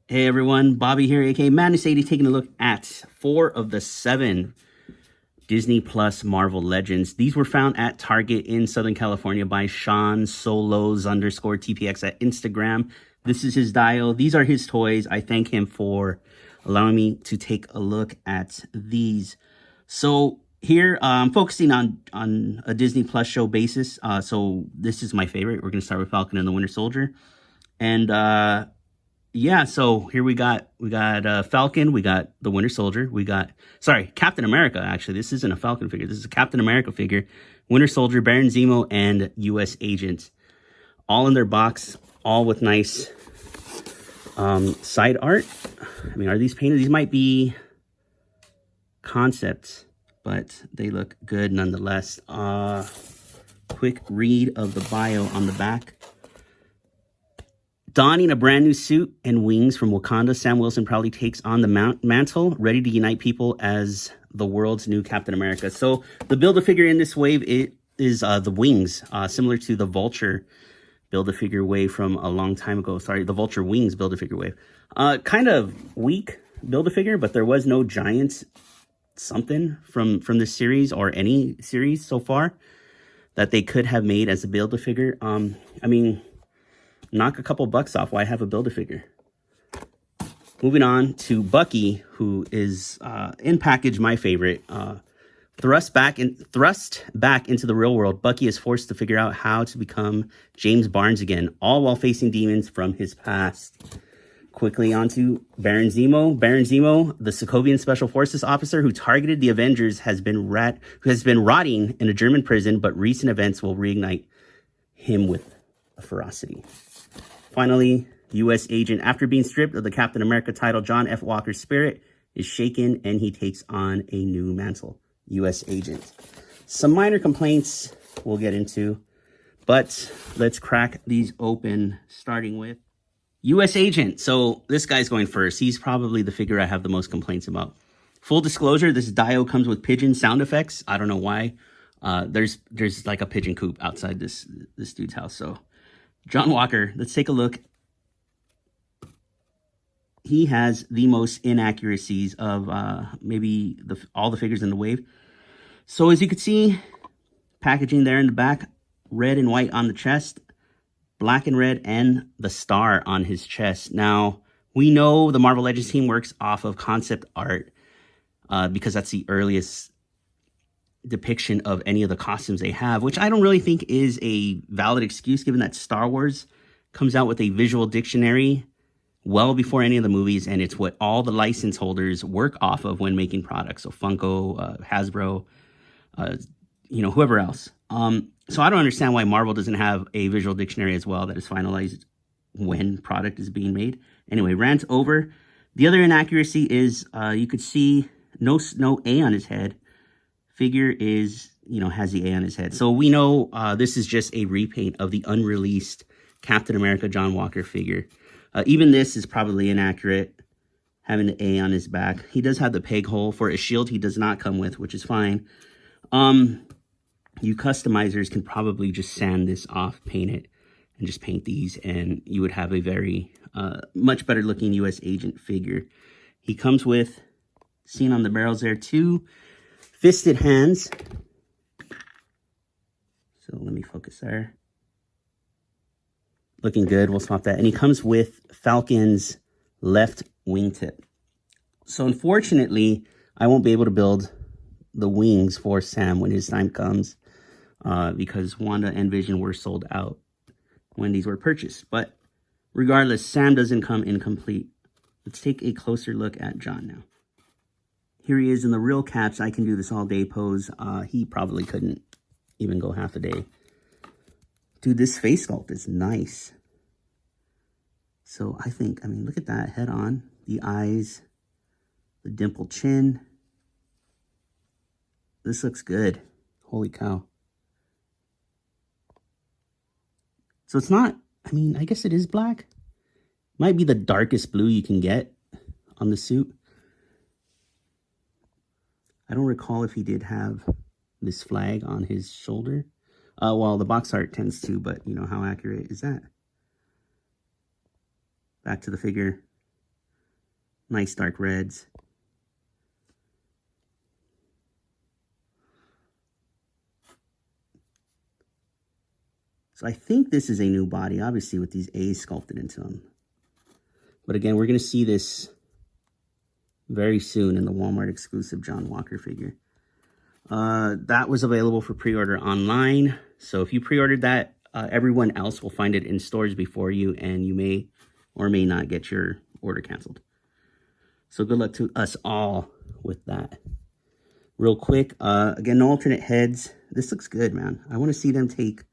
Hey everyone, Bobby here, aka Madness80, taking a look at 4 of the 7 Disney Plus Marvel Legends. These were found at Target in Southern California by Sean Solos _ TPX at Instagram. This is his dio. These are his toys. I thank him for allowing me to take a look at these. So here, I'm focusing on a Disney Plus show basis. So this is my favorite. We're going to start with Falcon and the Winter Soldier. And yeah, so here we got Falcon, we got the Winter Soldier, Captain America, actually. This isn't a Falcon figure, this is a Captain America figure, Winter Soldier, Baron Zemo, and US Agent. All in their box, all with nice side art. I mean, are these painted? These might be concepts, but they look good nonetheless. Quick read of the bio on the back. Donning a brand new suit and wings from Wakanda, Sam Wilson proudly takes on the mantle, ready to unite people as the world's new Captain America. So the Build-A-Figure in this wave is the wings, similar to the Vulture Build-A-Figure wave from a long time ago. Sorry, the Vulture Wings Build-A-Figure wave. Kind of weak Build-A-Figure, but there was no giant something from this series or any series so far that they could have made as a Build-A-Figure. I mean, knock a couple bucks off. Why have a Build-A-Figure? Moving on to Bucky, who is in package my favorite. Thrust back into the real world, Bucky is forced to figure out how to become James Barnes again, all while facing demons from his past. Quickly onto Baron Zemo. Baron Zemo, the Sokovian Special Forces officer who targeted the Avengers, has been rotting in a German prison, but recent events will reignite him with a ferocity. Finally, US Agent. After being stripped of the Captain America title, John F. Walker's spirit is shaken and he takes on a new mantle. US Agent. Some minor complaints we'll get into, but let's crack these open, starting with US Agent. So this guy's going first. He's probably the figure I have the most complaints about. Full disclosure, this dio comes with pigeon sound effects. I don't know why. There's like a pigeon coop outside this dude's house, so... John Walker, let's take a look. He has the most inaccuracies of maybe all the figures in the wave. So as you can see, packaging there in the back, red and white on the chest, black and red, and the star on his chest. Now, we know the Marvel Legends team works off of concept art because that's the earliest depiction of any of the costumes they have, which I don't really think is a valid excuse, given that Star Wars comes out with a visual dictionary well before any of the movies, and it's what all the license holders work off of when making products. So Funko, Hasbro, whoever else. So I don't understand why Marvel doesn't have a visual dictionary as well that is finalized when product is being made. Anyway, rant over. The other inaccuracy is you could see no A on his head. Figure is, has the A on his head. So we know this is just a repaint of the unreleased Captain America John Walker figure. Even this is probably inaccurate, having the A on his back. He does have the peg hole for a shield he does not come with, which is fine. You customizers can probably just sand this off, paint it, and just paint these, and you would have a very much better looking US Agent figure. He comes with, seen on the barrels there, 2 fisted hands. So let me focus there. Looking good. We'll swap that. And he comes with Falcon's left wingtip. So unfortunately, I won't be able to build the wings for Sam when his time comes because Wanda and Vision were sold out when these were purchased. But regardless, Sam doesn't come incomplete. Let's take a closer look at John now. Here he is in the real caps. I can do this all day pose. He probably couldn't even go half a day. Dude, this face sculpt is nice. So I mean, look at that head on. The eyes, the dimpled chin. This looks good. Holy cow. So it's not, I mean, I guess it is black. Might be the darkest blue you can get on the suit. I don't recall if he did have this flag on his shoulder. Well, the box art tends to, but how accurate is that? Back to the figure. Nice dark reds. So I think this is a new body, obviously with these A's sculpted into them. But again, we're going to see this very soon in the Walmart exclusive John Walker figure. That was available for pre-order online. So if you pre-ordered that, everyone else will find it in stores before you, and you may or may not get your order canceled. So good luck to us all with that. Real quick, again, no alternate heads. This looks good, man. I want to see them take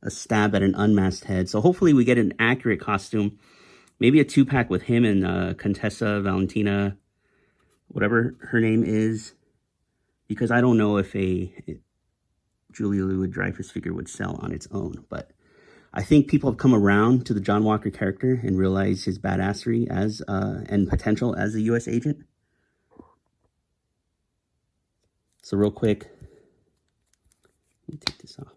a stab at an unmasked head. So hopefully we get an accurate costume. Maybe a 2-pack with him and Contessa Valentina, whatever her name is. Because I don't know if a Julia Louis-Dreyfus figure would sell on its own. But I think people have come around to the John Walker character and realize his badassery as and potential as a US agent. So real quick, let me take this off.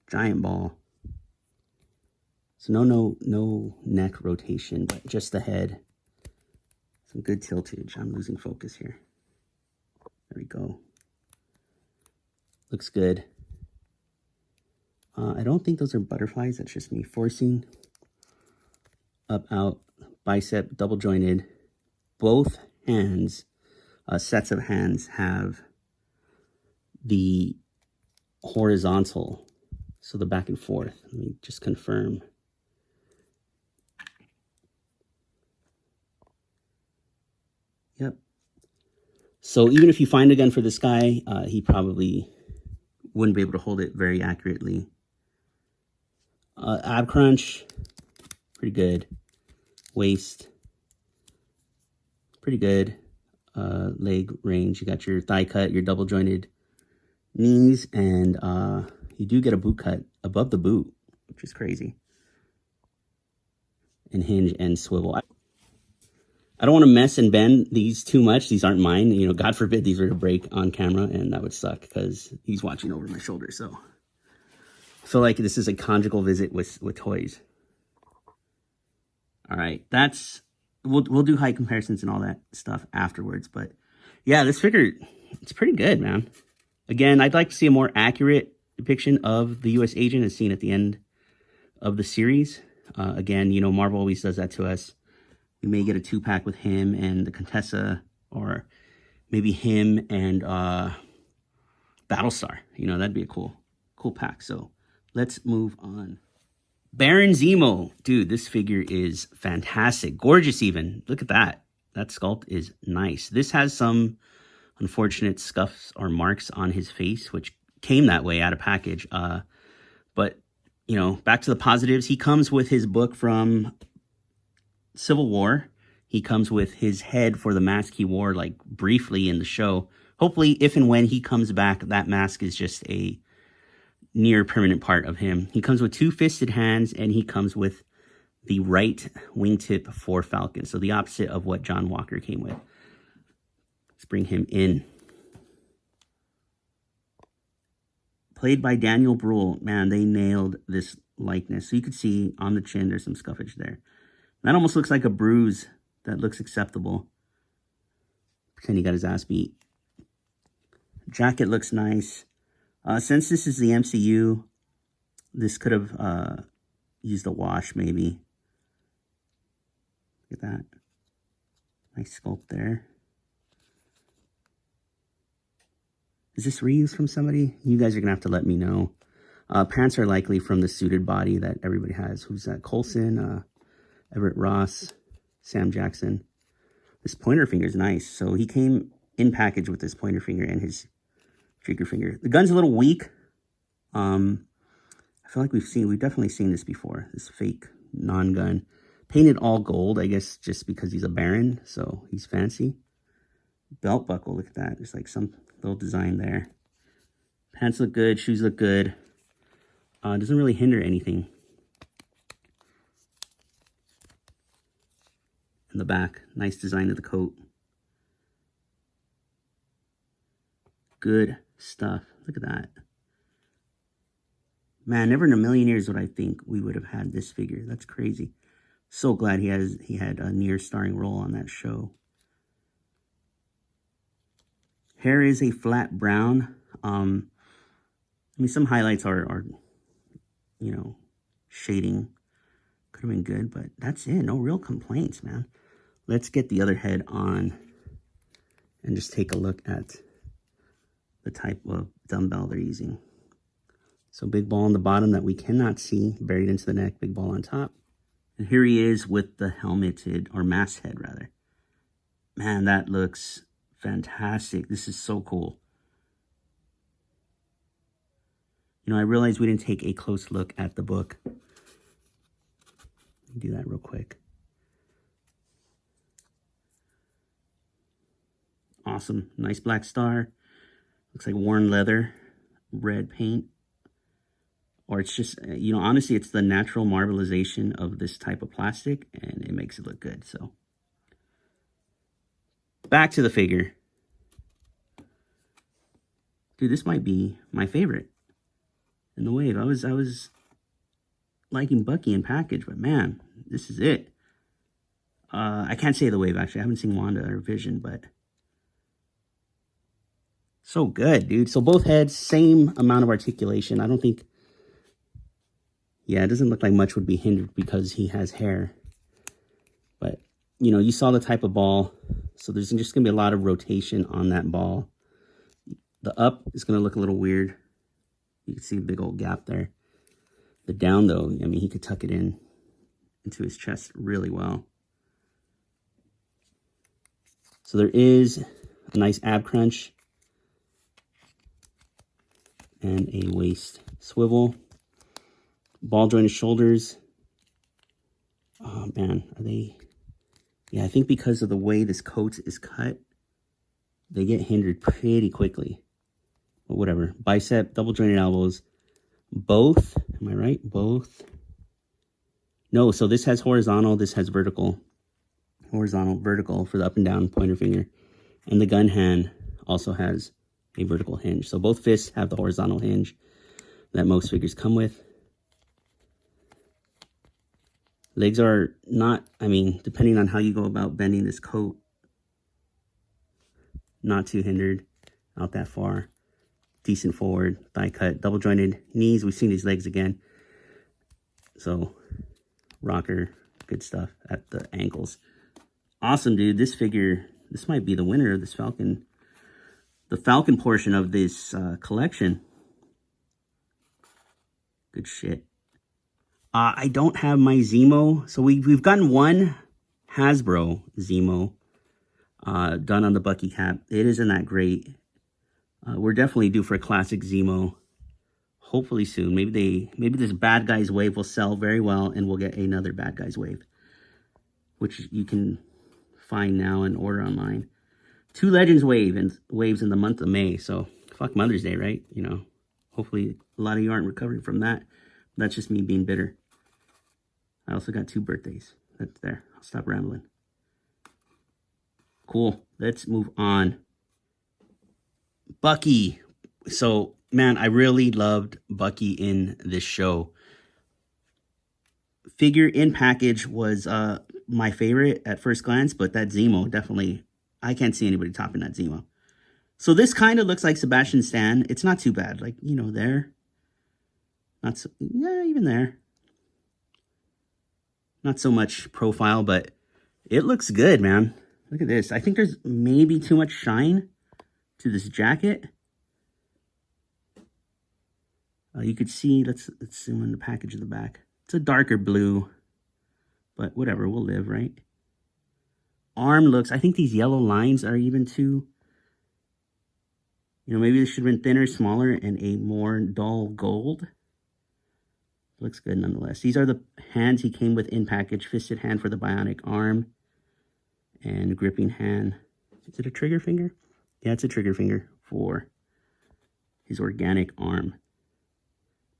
Giant ball. So no neck rotation, but just the head. Some good tiltage. I'm losing focus here. There we go. Looks good. I don't think those are butterflies. That's just me forcing. Up, out, bicep, double jointed. Both hands, sets of hands have the horizontal. So the back and forth. Let me just confirm. Yep. So even if you find a gun for this guy, he probably wouldn't be able to hold it very accurately. Ab crunch, pretty good. Waist, pretty good. Leg range, you got your thigh cut, your double jointed knees, and you do get a boot cut above the boot, which is crazy. And hinge and swivel. I don't want to mess and bend these too much. These aren't mine. You know, God forbid these were to break on camera, and that would suck because he's watching over my shoulder. So I feel like this is a conjugal visit with toys. All right, we'll do height comparisons and all that stuff afterwards. But yeah, this figure, it's pretty good, man. Again, I'd like to see a more accurate depiction of the US agent as seen at the end of the series. Again, you know, Marvel always does that to us. We may get a 2-pack with him and the Contessa, or maybe him and Battlestar. You know, that'd be a cool pack. So let's move on. Baron Zemo. Dude, this figure is fantastic. Gorgeous even. Look at that. That sculpt is nice. This has some unfortunate scuffs or marks on his face, which came that way out of package. But, you know, back to the positives. He comes with his book from Civil War. He comes with his head for the mask he wore like briefly in the show. Hopefully, if and when he comes back, that mask is just a near permanent part of him. He comes with 2 fisted hands, and he comes with the right wingtip for Falcon. So the opposite of what John Walker came with. Let's bring him in. Played by Daniel Bruhl. Man, they nailed this likeness. So you could see on the chin, there's some scuffage there. That almost looks like a bruise that looks acceptable. Pretend he got his ass beat. Jacket looks nice. Since this is the MCU, this could have used a wash maybe. Look at that. Nice sculpt there. Is this reused from somebody? You guys are going to have to let me know. Pants are likely from the suited body that everybody has. Who's that? Coulson, Everett Ross, Sam Jackson. This pointer finger is nice. So he came in package with this pointer finger and his trigger finger. The gun's a little weak. I feel like we've definitely seen this before. This fake non-gun. Painted all gold, I guess, just because he's a baron. So he's fancy. Belt buckle, look at that. There's like some little design there. Pants look good. Shoes look good. Doesn't really hinder anything. In the back, nice design of the coat. Good stuff. Look at that. Man, never in a million years would I think we would have had this figure. That's crazy. So glad he had a near starring role on that show. Hair is a flat brown. I mean, some highlights are you know, shading could have been good, but that's it. No real complaints, man. Let's get the other head on and just take a look at the type of dumbbell they're using. So big ball on the bottom that we cannot see, buried into the neck, big ball on top. And here he is with the helmeted, or mask head rather. Man, that looks fantastic. This is so cool. You know, I realized we didn't take a close look at the book. Let me do that real quick. Awesome. Nice black star. Looks like worn leather, red paint. Or it's just, you know, honestly, it's the natural marbleization of this type of plastic, and it makes it look good. So back to the figure. Dude, this might be my favorite in the wave. I was liking Bucky in package, but man, this is it. I can't say the wave, actually. I haven't seen Wanda or Vision, but so good, dude. So both heads, same amount of articulation. I don't think, yeah, it doesn't look like much would be hindered because he has hair. But, you know, you saw the type of ball, so there's just going to be a lot of rotation on that ball. The up is going to look a little weird. You can see a big old gap there. The down, though, I mean, he could tuck it in into his chest really well. So there is a nice ab crunch and a waist swivel. Ball jointed shoulders. Oh, man, are they... Yeah, I think because of the way this coat is cut, they get hindered pretty quickly. But whatever. Bicep, double jointed elbows. Both, am I right? Both. No, so this has horizontal, this has vertical. Horizontal, vertical for the up and down pointer finger. And the gun hand also has a vertical hinge. So both fists have the horizontal hinge that most figures come with. Legs are not, I mean, depending on how you go about bending this coat, not too hindered, not that far. Decent forward, thigh cut, double jointed knees. We've seen these legs again. So, rocker, good stuff at the ankles. Awesome, dude. This figure, this might be the winner of this Falcon. The Falcon portion of this collection. Good shit. I don't have my Zemo. So we've gotten one Hasbro Zemo done on the Bucky cap. It isn't that great. We're definitely due for a classic Zemo. Hopefully soon. Maybe this Bad Guys wave will sell very well, and we'll get another Bad Guys wave, which you can find now and order online. 2 Legends waves in the month of May. So fuck Mother's Day, right? You know, hopefully a lot of you aren't recovering from that. That's just me being bitter. I also got 2 birthdays. That's there. I'll stop rambling. Cool. Let's move on. Bucky. So, man, I really loved Bucky in this show. Figure in package was my favorite at first glance, but that Zemo definitely, I can't see anybody topping that Zemo. So this kind of looks like Sebastian Stan. It's not too bad. Like, you know, there. Not so, yeah, even there. Not so much profile, but it looks good, man. Look at this. I think there's maybe too much shine to this jacket. You could see, let's zoom in the package of the back. It's a darker blue, but whatever, we'll live, right? Arm looks, I think these yellow lines are even too, you know, maybe this should have been thinner, smaller, and a more dull gold. Looks good nonetheless. These are the hands he came with in package. Fisted hand for the bionic arm. And gripping hand. Is it a trigger finger? Yeah, it's a trigger finger for his organic arm.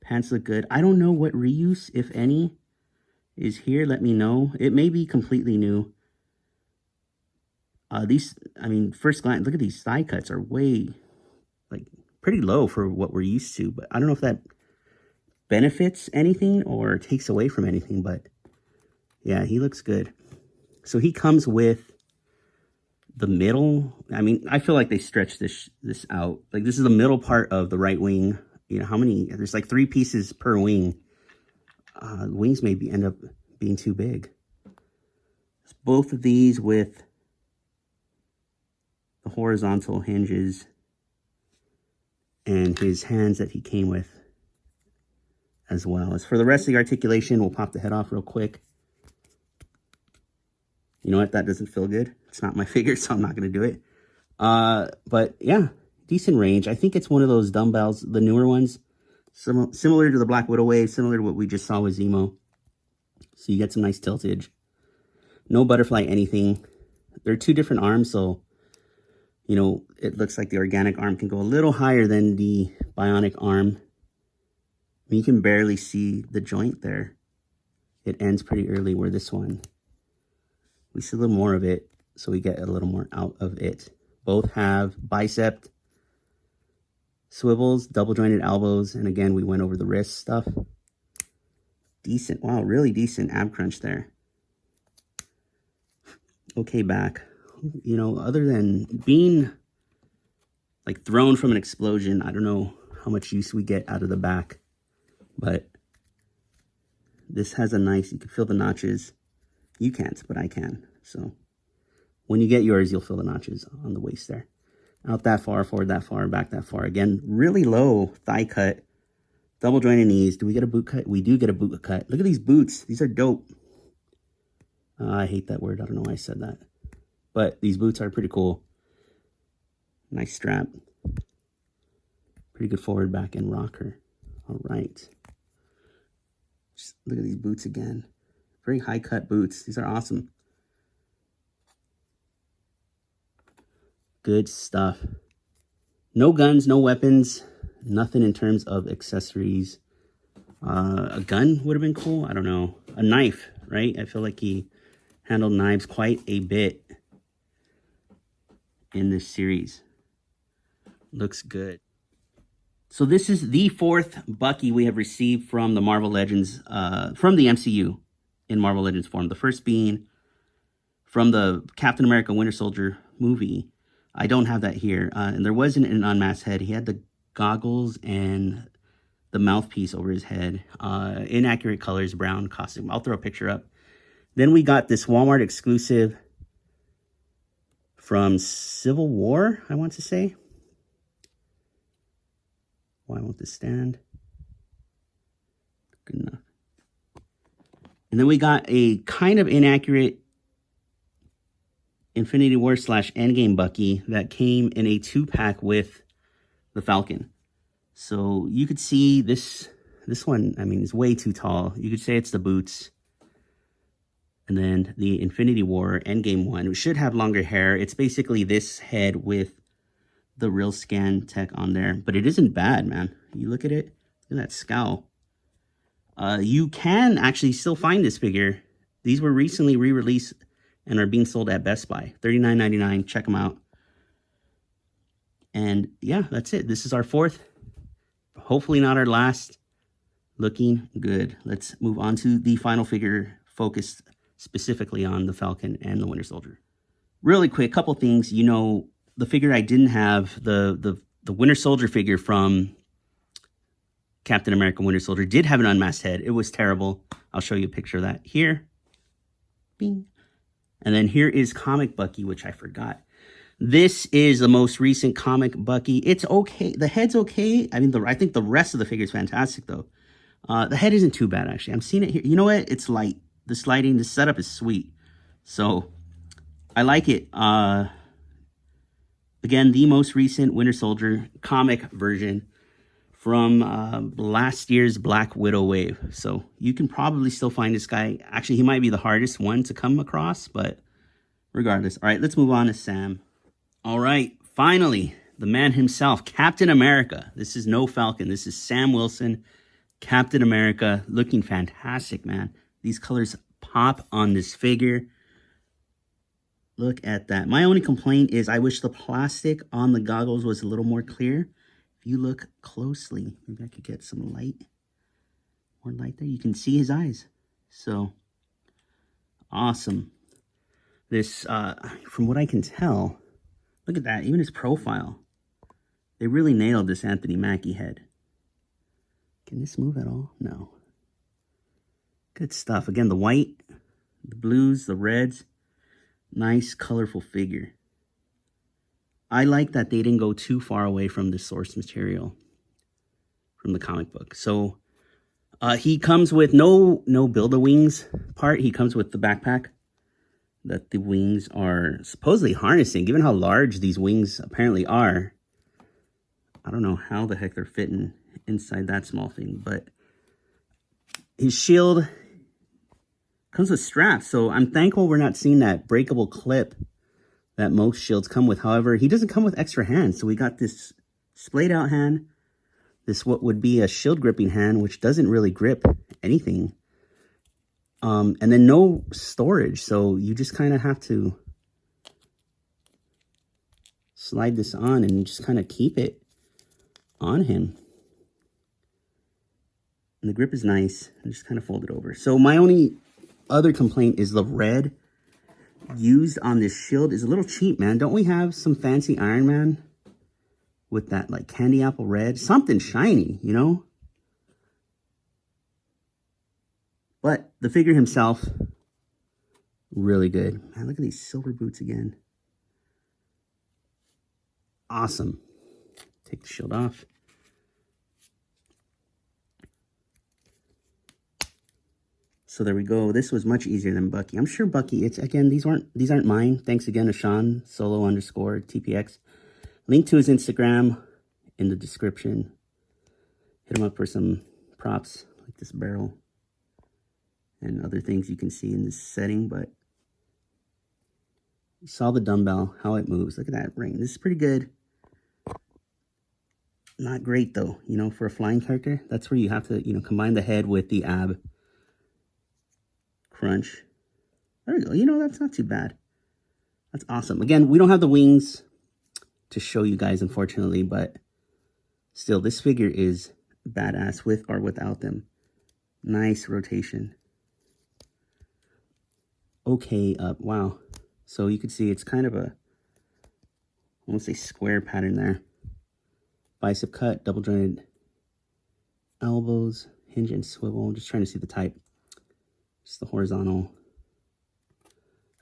Pants look good. I don't know what reuse, if any, is here. Let me know. It may be completely new. These, I mean, first glance, look at these thigh cuts are way, like, pretty low for what we're used to. But I don't know if that benefits anything or takes away from anything, but Yeah, he looks good. So he comes with the middle. I mean, I feel like they stretched this out. Like, this is the middle part of the right wing. You know, how many? There's like 3 pieces per wing. Wings maybe end up being too big. Both of these with the horizontal hinges and his hands that he came with as well. As for the rest of the articulation, we'll pop the head off real quick. You know what? That doesn't feel good. It's not my figure, so I'm not going to do it. But yeah, decent range. I think it's one of those dumbbells, the newer ones, similar to the Black Widow wave, similar to what we just saw with Zemo. So you get some nice tiltage. No butterfly anything. They're 2 different arms, so, you know, it looks like the organic arm can go a little higher than the bionic arm. I mean, you can barely see the joint there. It ends pretty early, where this one, we see a little more of it, so we get a little more out of it. Both have bicep swivels, double jointed elbows, and again, we went over the wrist stuff. Decent, wow, really decent ab crunch there. Okay, back. You know, other than being like thrown from an explosion, I don't know how much use we get out of the back, but this has a nice, you can feel the notches. You can't, but I can. So when you get yours, you'll feel the notches on the waist there. Out that far, forward that far, back that far. Again, really low thigh cut, double jointed knees. Do we get a boot cut? We do get a boot cut. Look at these boots. These are dope. I hate that word. I don't know why I said that. But these boots are pretty cool. Nice strap. Pretty good forward, back, and rocker. All right. Just look at these boots again. Very high cut boots. These are awesome. Good stuff. No guns, no weapons, nothing in terms of accessories. A gun would have been cool. I don't know. A knife, right? I feel like he handled knives quite a bit in this series. Looks good. So this is the 4th Bucky we have received from the Marvel Legends, from the MCU in Marvel Legends form. The first being from the Captain America Winter Soldier movie. I don't have that here. And there wasn't an unmasked head. He had the goggles and the mouthpiece over his head. Inaccurate colors, brown costume. I'll throw a picture up. Then we got this Walmart exclusive from Civil War, I want to say. Why won't this stand? Good enough. And then we got a kind of inaccurate Infinity War / Endgame Bucky that came in a 2-pack with the Falcon. So you could see this one, I mean, is way too tall. You could say it's the boots. And then the Infinity War Endgame one, which should have longer hair. It's basically this head with the real scan tech on there. But it isn't bad, man. You look at it, look at that scowl. You can actually still find this figure. These were recently re-released and are being sold at Best Buy. $39.99. Check them out. And yeah, that's it. This is our 4th. Hopefully not our last. Looking good. Let's move on to the final figure focused specifically on the Falcon and the Winter Soldier. Really quick, couple things. You know, the figure I didn't have, the Winter Soldier figure from Captain America Winter Soldier did have an unmasked head. It was terrible. I'll show you a picture of that here. Bing. And then here is Comic Bucky, which I forgot. This is the most recent Comic Bucky. It's okay. The head's okay. I mean, I think the rest of the figure is fantastic, though. The head isn't too bad, actually. I'm seeing it here. You know what? It's light. The sliding, the setup is sweet. So, I like it. Again, the most recent Winter Soldier comic version from last year's Black Widow wave. So, you can probably still find this guy. Actually, he might be the hardest one to come across, but regardless. All right, let's move on to Sam. All right, finally, the man himself, Captain America. This is no Falcon. This is Sam Wilson, Captain America, looking fantastic, man. These colors pop on this figure. Look at that. My only complaint is I wish the plastic on the goggles was a little more clear. If you look closely, maybe I could get some light, more light there. You can see his eyes. So Awesome. This, from what I can tell, look at that, even his profile. They really nailed this Anthony Mackie head. Can this move at all? No. Good stuff. Again, the white, the blues, the reds. Nice, colorful figure. I like that they didn't go too far away from the source material from the comic book. So he comes with no Build-A-Wings part. He comes with the backpack that the wings are supposedly harnessing. Given how large these wings apparently are, I don't know how the heck they're fitting inside that small thing. But his shield comes with straps. So I'm thankful we're not seeing that breakable clip that most shields come with. However, he doesn't come with extra hands. So we got this splayed out hand, this what would be a shield gripping hand, which doesn't really grip anything. And then no storage. So you just kind of have to slide this on and just kind of keep it on him. And the grip is nice. And just kind of fold it over. So my only other complaint is the red used on this shield is a little cheap, man. Don't we have some fancy Iron Man with that like candy apple red? Something shiny, you know? But the figure himself, really good. Man, look at these silver boots again. Awesome. Take the shield off. So there we go. This was much easier than Bucky. I'm sure Bucky, it's again, these aren't mine. Thanks again to Sean, solo_TPX. Link to his Instagram in the description. Hit him up for some props like this barrel and other things you can see in this setting. But you saw the dumbbell, how it moves. Look at that ring. This is pretty good. Not great though, you know, for a flying character. That's where you have to, you know, combine the head with the ab crunch. There we go. You know, that's not too bad. That's awesome. Again, we don't have the wings to show you guys, unfortunately, but still, this figure is badass with or without them. Nice rotation. Okay, up. Wow. So you can see it's kind of a, I won't say square pattern there. Bicep cut, double jointed elbows, hinge and swivel. I'm just trying to see the type. Just the horizontal.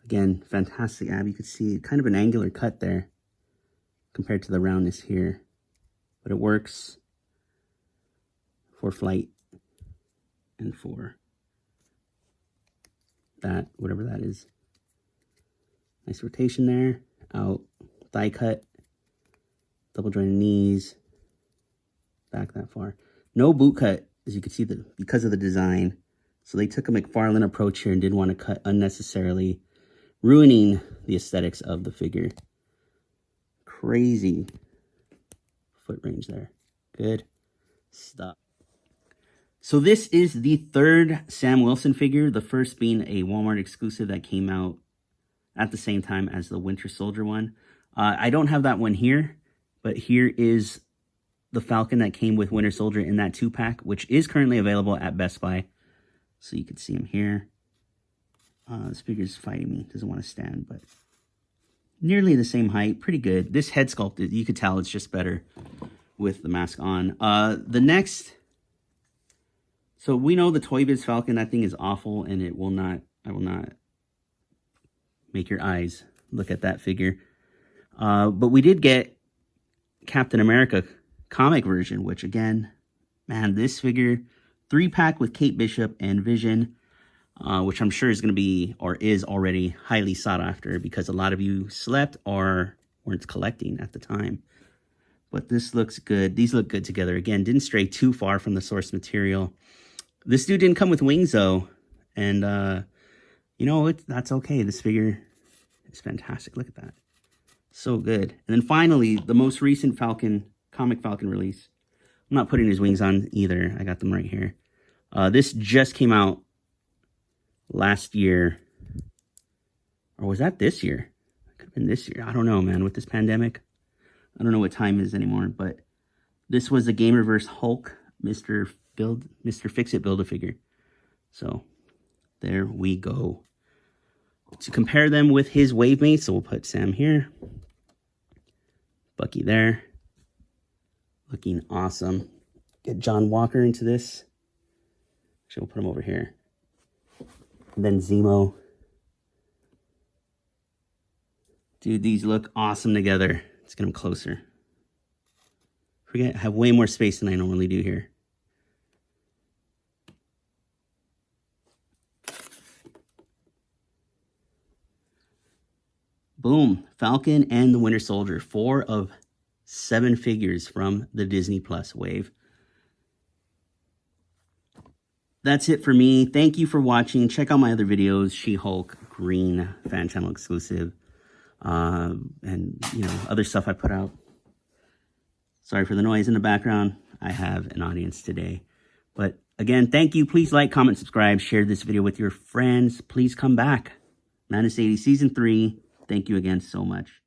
Again, fantastic ab. You could see kind of an angular cut there compared to the roundness here. But it works for flight and for that, whatever that is. Nice rotation there. Out. Thigh cut. Double jointed knees. Back that far. No boot cut, as you can see, because of the design. So they took a McFarlane approach here and didn't want to cut unnecessarily, ruining the aesthetics of the figure. Crazy foot range there. Good stuff. So this is the third Sam Wilson figure, the first being a Walmart exclusive that came out at the same time as the Winter Soldier one. I don't have that one here, but here is the Falcon that came with Winter Soldier in that 2-pack, which is currently available at Best Buy. So you can see him here. This figure's fighting me. Doesn't want to stand, but nearly the same height. Pretty good. This head sculpt, you could tell it's just better with the mask on. The next... So we know the Toy Biz Falcon, that thing is awful, and I will not make your eyes look at that figure. But we did get Captain America comic version, which again, man, this figure, 3-pack with Kate Bishop and Vision, which I'm sure is going to be, or is already highly sought after because a lot of you slept or weren't collecting at the time. But this looks good. These look good together. Again, didn't stray too far from the source material. This dude didn't come with wings though. And, you know, that's okay. This figure is fantastic. Look at that. So good. And then finally, the most recent Falcon, comic Falcon release. I'm not putting his wings on either. I got them right here. This just came out last year. Or was that this year? It could have been this year. I don't know, man. With this pandemic, I don't know what time is anymore. But this was the Gamerverse Hulk, Mr. Fix-It Build-A-Figure. So there we go. to compare them with his wave mates. So we'll put Sam here, Bucky there, looking awesome. Get John Walker into this. Actually, we'll put him over here. And then Zemo. Dude, these look awesome together. Let's get them closer. I have way more space than I normally do here. Boom, Falcon and the Winter Soldier, 4 of 7 figures from the Disney Plus wave. That's it for me. Thank you for watching. Check out my other videos, She-Hulk, Green, Fan Channel exclusive, and other stuff I put out. Sorry for the noise in the background. I have an audience today. But again, thank you. Please like, comment, subscribe, share this video with your friends. Please come back. Madness 80 Season 3. Thank you again so much.